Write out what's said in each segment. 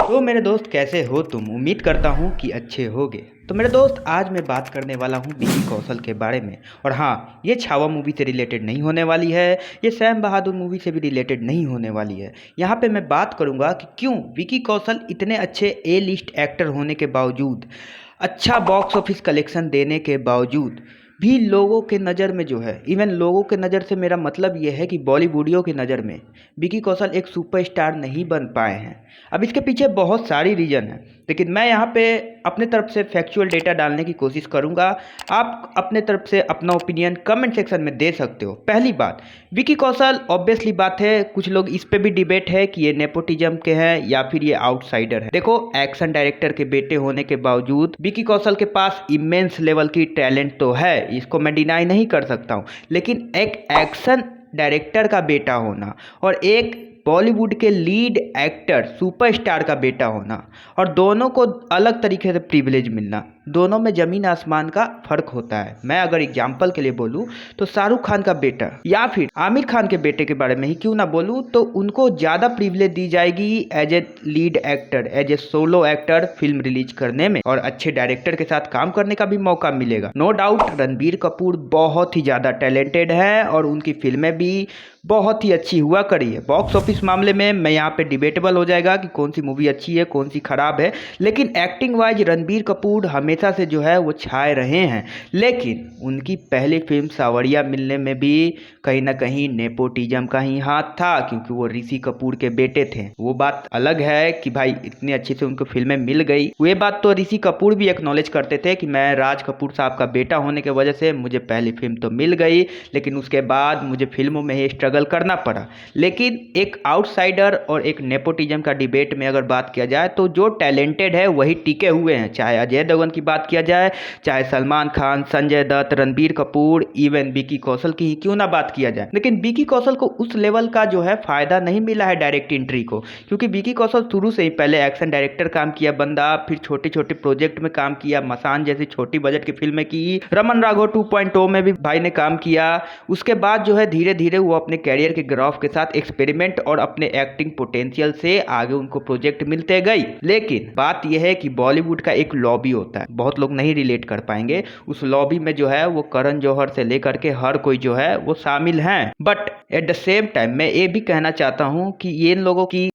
तो मेरे दोस्त कैसे हो तुम। उम्मीद करता हूँ कि अच्छे होगे। तो मेरे दोस्त आज मैं बात करने वाला हूँ विकी कौशल के बारे में। और हाँ, ये छावा मूवी से रिलेटेड नहीं होने वाली है, ये सैम बहादुर मूवी से भी रिलेटेड नहीं होने वाली है। यहाँ पे मैं बात करूँगा कि क्यों विकी कौशल इतने अच्छे ए लिस्ट एक्टर होने के बावजूद, अच्छा बॉक्स ऑफिस कलेक्शन देने के बावजूद भी लोगों के नज़र में जो है, इवन लोगों के नज़र से मेरा मतलब ये है कि बॉलीवुडियों की नज़र में विकी कौशल एक सुपरस्टार नहीं बन पाए हैं। अब इसके पीछे बहुत सारी रीज़न है, लेकिन मैं यहाँ पे अपने तरफ से फैक्चुअल डेटा डालने की कोशिश करूँगा। आप अपने तरफ से अपना ओपिनियन कमेंट सेक्शन में दे सकते हो। पहली बात, विकी कौशल ऑब्वियसली बात है, कुछ लोग इस पे भी डिबेट है कि ये नेपोटिज्म के हैं या फिर ये आउटसाइडर है। देखो, एक्शन डायरेक्टर के बेटे होने के बावजूद विकी कौशल के पास इमेंस लेवल की टैलेंट तो है, इसको मैं डिनाई नहीं कर सकता हूँ। लेकिन एक एक्शन डायरेक्टर का बेटा होना और एक बॉलीवुड के लीड एक्टर सुपरस्टार का बेटा होना, और दोनों को अलग तरीके से प्रिविलेज मिलना, दोनों में ज़मीन आसमान का फ़र्क होता है। मैं अगर एग्जांपल के लिए बोलूँ तो शाहरुख खान का बेटा या फिर आमिर खान के बेटे के बारे में ही क्यों ना बोलूँ, तो उनको ज़्यादा प्रिविलेज दी जाएगी as a lead actor, as a solo actor film release करने में, और अच्छे डायरेक्टर के साथ काम करने का भी मौका मिलेगा। नो डाउट रणबीर कपूर बहुत ही ज़्यादा टैलेंटेड है और उनकी फिल्में भी बहुत ही अच्छी हुआ करी है। बॉक्स ऑफिस मामले में मैं यहाँ पे डिबेटेबल हो जाएगा कि कौन सी मूवी अच्छी है कौन सी खराब है, लेकिन एक्टिंग वाइज रणबीर कपूर हमेशा से जो है वो छाए रहे हैं। लेकिन उनकी पहली फिल्म सावरिया मिलने में भी कहीं ना कहीं नेपोटिज्म का ही हाथ था, क्योंकि वो ऋषि कपूर के बेटे थे। वो बात अलग है कि भाई इतनी अच्छी से उनको फिल्में मिल गई, वो बात तो ऋषि कपूर भी एक्नॉलेज करते थे कि मैं राज कपूर साहब का बेटा होने की वजह से मुझे पहली फिल्म तो मिल गई, लेकिन उसके बाद मुझे फिल्मों में ही स्ट्रगल करना पड़ा। लेकिन एक आउटसाइडर और एक नेपोटिज्म का डिबेट में अगर बात किया जाए तो जो टैलेंटेड है वही टिके हुए हैं। चाहे अजय देवगन की बात किया जाए, चाहे सलमान खान, संजय दत्त, रणबीर कपूर, इवन विकी कौशल की ही क्यों ना बात किया जाए, लेकिन विकी कौशल को उस लेवल का जो है फायदा नहीं मिला है डायरेक्ट एंट्री को, क्योंकि विकी कौशल शुरू से ही पहले एक्शन डायरेक्टर काम किया बंदा, फिर छोटे छोटे प्रोजेक्ट में काम किया, मसान जैसी छोटी बजट की फिल्में की, रमन राघव 2.0 में भी भाई ने काम किया। उसके बाद जो है धीरे धीरे वो अपने कैरियर के ग्राफ के साथ एक्सपेरिमेंट और अपने एक्टिंग पोटेंशियल से आगे उनको प्रोजेक्ट मिलते गई। लेकिन बात यह है कि बॉलीवुड का एक लॉबी होता है, बहुत लोग नहीं रिलेट कर पाएंगे, उस लॉबी में जो है वो करण जौहर से लेकर के हर कोई जो है वो शामिल हैं। But at the same time मैं ये भी कहना चाहता हूँ कि ये लोगों की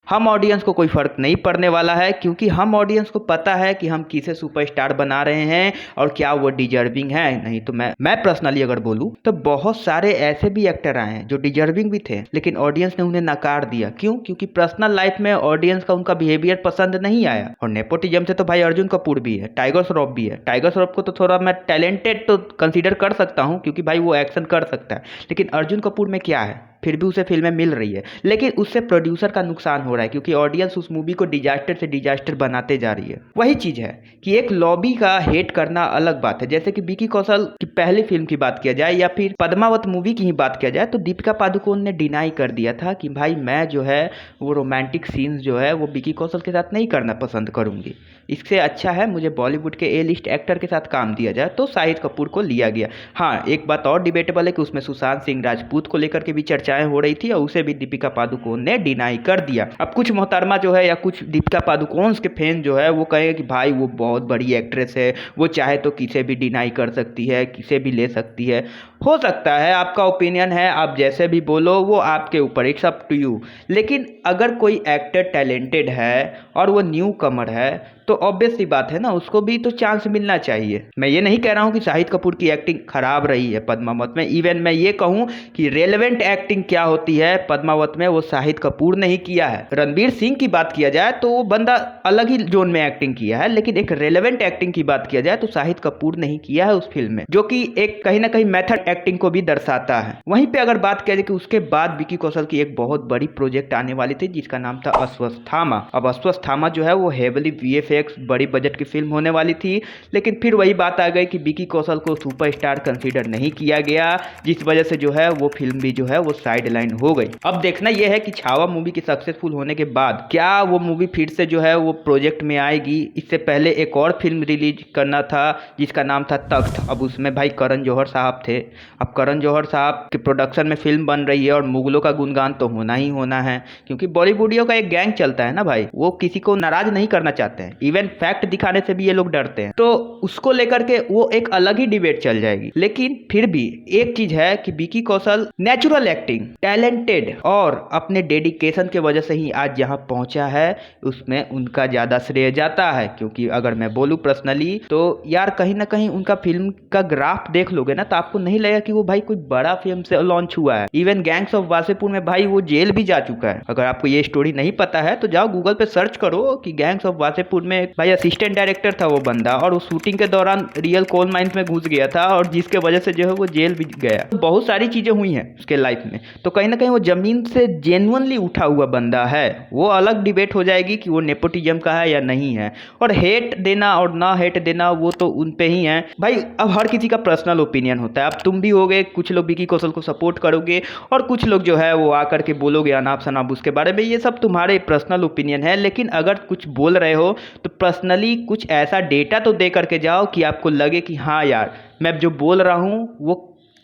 हम ऑडियंस को कोई फ़र्क नहीं पड़ने वाला है, क्योंकि हम ऑडियंस को पता है कि हम किसे सुपरस्टार बना रहे हैं और क्या वो डिजर्विंग है। नहीं तो मैं पर्सनली अगर बोलूँ तो बहुत सारे ऐसे भी एक्टर आए हैं जो डिजर्विंग भी थे, लेकिन ऑडियंस ने उन्हें नकार दिया। क्यों? क्योंकि पर्सनल लाइफ में ऑडियंस का उनका बिहेवियर पसंद नहीं आया। और नेपोटिज्म से तो भाई अर्जुन कपूर भी है, टाइगर श्रॉफ भी है। टाइगर श्रॉफ को तो थोड़ा मैं टैलेंटेड तो कंसीडर कर सकता हूँ, क्योंकि भाई वो एक्शन कर सकता है, लेकिन अर्जुन कपूर में क्या है, फिर भी उसे फिल्में मिल रही है, लेकिन उससे प्रोड्यूसर का नुकसान हो रहा है, क्योंकि ऑडियंस उस मूवी को डिजास्टर से डिजास्टर बनाते जा रही है। वही चीज़ है कि एक लॉबी का हेट करना अलग बात है। जैसे कि विकी कौशल की पहली फिल्म की बात किया जाए या फिर पद्मावत मूवी की ही बात किया जाए, तो दीपिका पादुकोण ने डिनाई कर दिया था कि भाई मैं जो है वो रोमांटिक सीन्स जो है वो विकी कौशल के साथ नहीं करना पसंद करूंगी, इससे अच्छा है मुझे बॉलीवुड के ए लिस्ट एक्टर के साथ काम दिया जाए। तो शाहिद कपूर को लिया गया। हाँ, एक बात और डिबेटेबल है कि उसमें सुशांत सिंह राजपूत को लेकर के भी चर्चाएं हो रही थी और उसे भी दीपिका पादुकोण ने डिनाई कर दिया। अब कुछ मोहतरमा जो है या कुछ दीपिका पादुकोण के फैन जो है वो कहेंगे कि भाई वो बहुत बड़ी एक्ट्रेस है, वो चाहे तो किसे भी डिनाई कर सकती है, किसे भी ले सकती है। हो सकता है, आपका ओपिनियन है, आप जैसे भी बोलो वो आपके ऊपर, इट्स अप टू यू। लेकिन अगर कोई एक्टर टैलेंटेड है और वो न्यू कमर है तो ऑब्वियसली बात है ना, उसको भी तो चांस मिलना चाहिए। मैं ये नहीं कह रहा हूँ कि शाहिद कपूर की एक्टिंग खराब रही है पद्मावत में, इवन मैं ये कहूँ कि रेलेवेंट एक्टिंग क्या होती है पद्मावत में वो शाहिद कपूर ने ही किया है। रणबीर सिंह की बात किया जाए तो वो बंदा अलग ही जोन में एक्टिंग किया है, लेकिन एक रेलेवेंट एक्टिंग की बात किया जाए तो शाहिद कपूर ने ही किया है उस फिल्म में, जो कि एक कहीं ना कहीं मेथड एक्टिंग को भी दर्शाता है। वहीं पे अगर बात किया जाए कि उसके बाद विकी कौशल की एक बहुत बड़ी प्रोजेक्ट आने वाली थी जिसका नाम था अश्वत्थामा। अब अश्वत्थामा जो है वो हेवली VFX बड़ी बजट की फिल्म होने वाली थी, लेकिन फिर वही बात आ गई कि विकी कौशल को सुपरस्टार कंसीडर नहीं किया गया, जिस वजह से जो है वो फिल्म भी जो है वो साइड लाइन हो गई। अब देखना यह है कि छावा मूवी की सक्सेसफुल होने के बाद क्या वो मूवी फिर से जो है वो प्रोजेक्ट में आएगी। इससे पहले एक और फिल्म रिलीज करना था जिसका नाम था तख्त। अब उसमें भाई करण जौहर साहब थे, अब करण जौहर साहब के प्रोडक्शन में फिल्म बन रही है और मुगलों का गुणगान तो होना ही होना है, क्योंकि बॉलीवुडियों का एक गैंग चलता है ना भाई, वो किसी को नाराज नहीं करना चाहते हैं, इवन फैक्ट दिखाने से भी ये लोग डरते हैं। तो उसको लेकर के वो एक अलग ही डिबेट चल जाएगी। लेकिन फिर भी एक चीज है कि Vicky Kaushal natural acting, talented और अपने डेडिकेशन के वजह से ही आज यहाँ पहुंचा है, उसमें उनका ज्यादा श्रेय जाता है। क्योंकि अगर मैं बोलूं पर्सनली तो यार कहीं ना कहीं उनका फिल्म का ग्राफ देख लोगे ना तो आपको नहीं लगेगा कि वो भाई कोई बड़ा फिल्म से लॉन्च हुआ है। इवन गैंग्स ऑफ वासेपुर में भाई वो जेल भी जा चुका है। अगर आपको ये स्टोरी नहीं पता है तो जाओ गूगल पे सर्च करो कि गैंग्स ऑफ वासेपुर में भाई असिस्टेंट डायरेक्टर था वो बंदा, और वो शूटिंग के दौरान रियल कोल माइंस में घुस गया था और जिसके वजह से जो है वो जेल भी गया। तो बहुत सारी चीजें हुई हैं उसके लाइफ में, तो कहीं ना कहीं वो जमीन से जेन्युइनली उठा हुआ बंदा है। वो अलग डिबेट हो जाएगी कि वो नेपोटिज्म का है या नहीं है, और हेट देना और ना हेट देना वो तो उन पे ही है भाई। अब हर किसी का पर्सनल ओपिनियन होता है। अब तुम भी होगे, कुछ लोग विकी कौशल को सपोर्ट करोगे और कुछ लोग जो है वो आकर के बोलोगे अनाप शनाप उसके बारे में, ये सब तुम्हारे पर्सनल ओपिनियन है। लेकिन अगर कुछ बोल रहे हो तो पर्सनली कुछ ऐसा डेटा तो दे करके जाओ कि आपको लगे कि हाँ यार मैं जो बोल रहा हूँ वो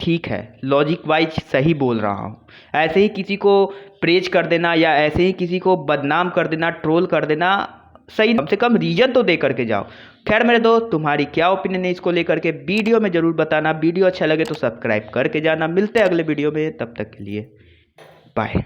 ठीक है, लॉजिक वाइज सही बोल रहा हूँ। ऐसे ही किसी को प्रेज कर देना या ऐसे ही किसी को बदनाम कर देना, ट्रोल कर देना सही, कम से कम रीजन तो दे करके जाओ। खैर मेरे दोस्त, तुम्हारी क्या ओपिनियन है इसको लेकर के वीडियो में जरूर बताना। वीडियो अच्छा लगे तो सब्सक्राइब करके जाना। मिलते हैं अगले वीडियो में, तब तक के लिए बाय।